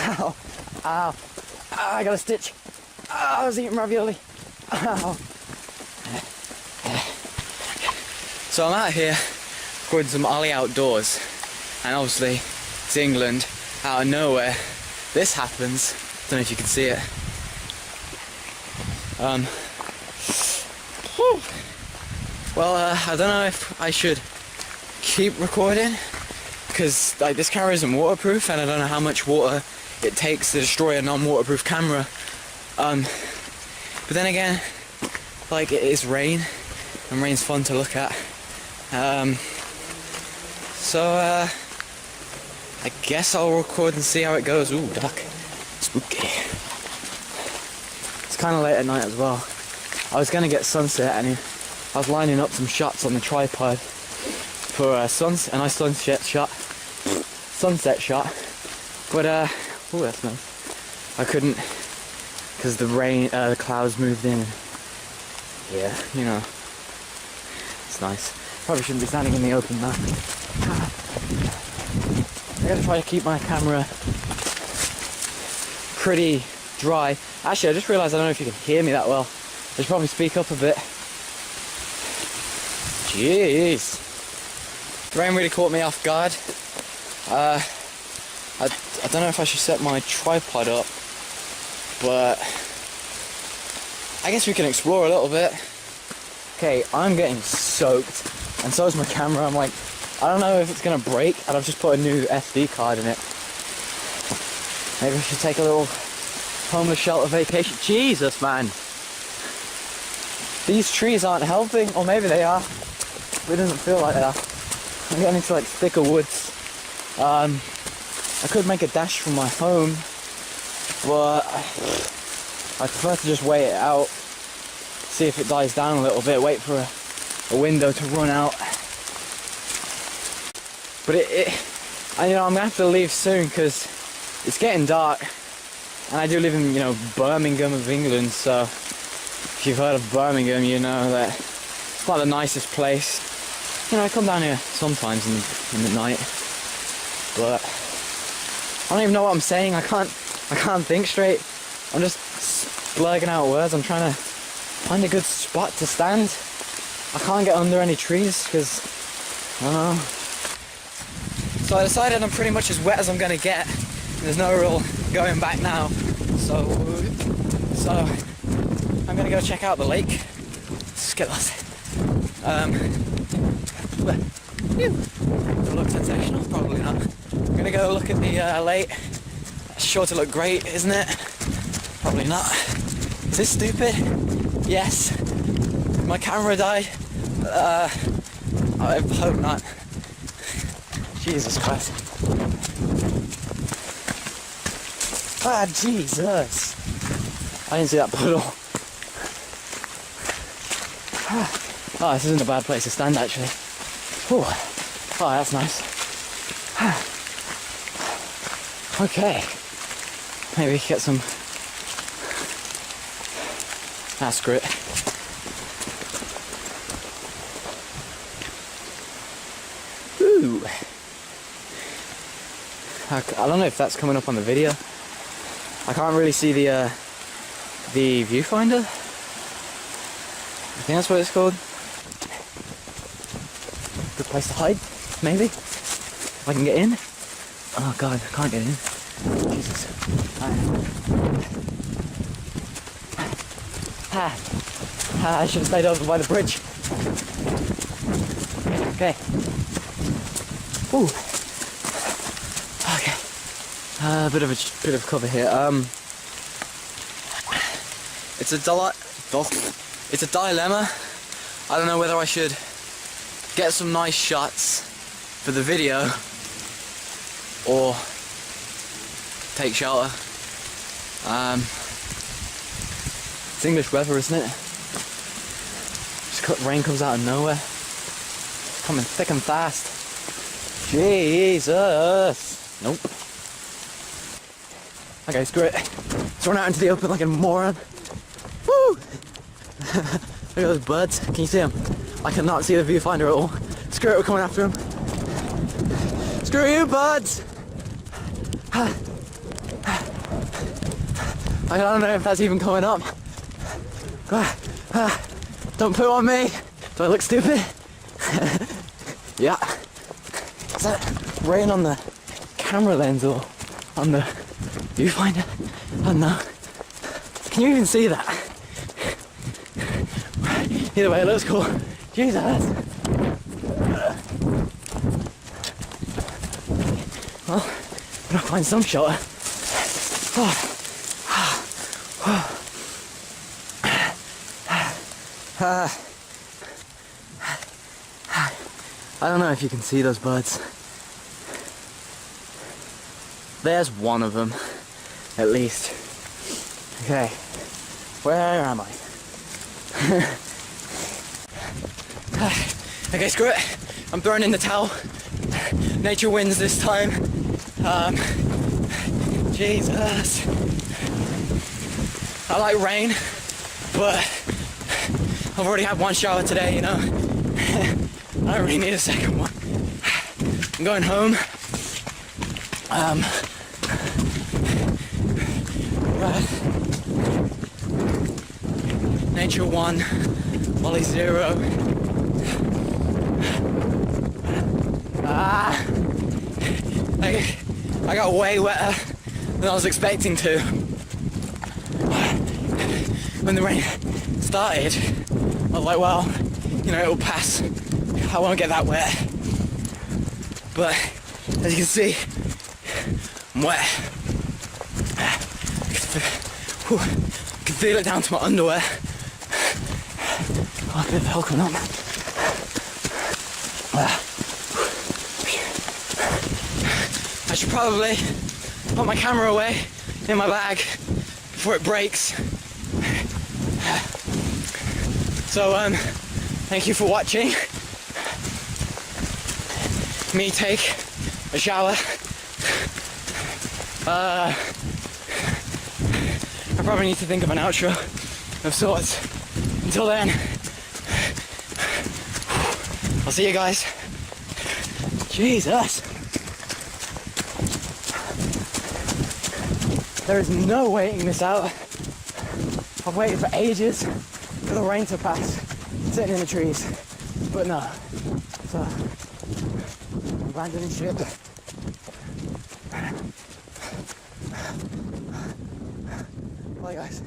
Ow. Ow. I got a stitch. I was eating ravioli. Ow. So I'm out here recording some Olly outdoors, and obviously it's England, out of nowhere. This happens. Don't know if you can see it. Well, I don't know if I should keep recording, because like this camera isn't waterproof, and I don't know how much water it takes to destroy a non-waterproof camera. But then again, like, it is rain, and rain's fun to look at. I guess I'll record and see how it goes. Ooh, dark. Spooky. It's kind of late at night as well. I was going to get sunset, and I was lining up some shots on the tripod for a sunset shot. But, oh, that's nice. I couldn't, because the rain, the clouds moved in. Yeah, you know, it's nice. Probably shouldn't be standing in the open now. I gotta try to keep my camera pretty dry. Actually, I just realised I don't know if you can hear me that well. I should probably speak up a bit. Jeez. The rain really caught me off guard. I don't know if I should set my tripod up, but I guess we can explore a little bit. Okay, I'm getting soaked, and so is my camera. I'm like, I don't know if it's gonna break, and I've just put a new SD card in it. Maybe I should take a little homeless shelter vacation. Jesus, man. These trees aren't helping, or maybe they are, but it doesn't feel like they are. I'm getting into like thicker woods. I could make a dash from my home, but I prefer to just wait it out, see if it dies down a little bit, wait for a window to run out. But you know, I'm gonna have to leave soon because it's getting dark, and I do live in, you know, Birmingham of England. So if you've heard of Birmingham, you know that it's not the nicest place. You know, I come down here sometimes in the night, but I don't even know what I'm saying. I can't think straight. I'm just splurging out words. I'm trying to find a good spot to stand. I can't get under any trees because I don't know. So I decided I'm pretty much as wet as I'm gonna get. There's no real going back now. So I'm gonna go check out the lake. Skittles. It'll look sensational, probably not. I'm gonna go look at the lake. It's sure to look great, isn't it? Probably not. Is this stupid? Yes. My camera died. I hope not. Jesus Christ. Ah, Jesus. I didn't see that puddle. Oh, this isn't a bad place to stand, actually. Ooh. Oh, that's nice. Okay. Maybe get some... Ah, screw it. Ooh. I don't know if that's coming up on the video. I can't really see the viewfinder. I think that's what it's called. Good place to hide, maybe. If I can get in. Oh God, I can't get in. Jesus. I should have stayed over by the bridge. Okay. Ooh. Okay. A bit of cover here. It's a dilemma. I don't know whether I should get some nice shots for the video or take shelter. It's English weather, isn't it? Rain comes out of nowhere. It's coming thick and fast. Jesus. Nope. Okay, screw it. Let's run out into the open like a moron. Woo! Look at those birds. Can you see them? I cannot see the viewfinder at all. Screw it, we're coming after them. Screw you, birds! I don't know if that's even coming up. Don't poo on me. Do I look stupid? Yeah. Is that rain on the camera lens or on the viewfinder? I don't know. Can you even see that? Either way, it looks cool. Jesus. Well, I'm gonna find some shelter. I don't know if you can see those birds. There's one of them, at least. Okay, where am I? Okay, screw it. I'm throwing in the towel. Nature wins this time. Jesus. I like rain, but I've already had one shower today, you know. I don't really need a second one. I'm going home. Right. Nature 1, Olly 0. I got way wetter than I was expecting to. When the rain started, I was like, well, you know, it'll pass. I won't get that wet. But as you can see, I'm wet. I can feel it down to my underwear. Oh, a bit of hell coming up. I should probably put my camera away in my bag before it breaks. So, thank you for watching me take a shower. I probably need to think of an outro of sorts. Until then, I'll see you guys. Jesus. There is no waiting this out. I've waited for ages for the rain to pass, sitting in the trees, but no. So, abandoning ship. Bye guys.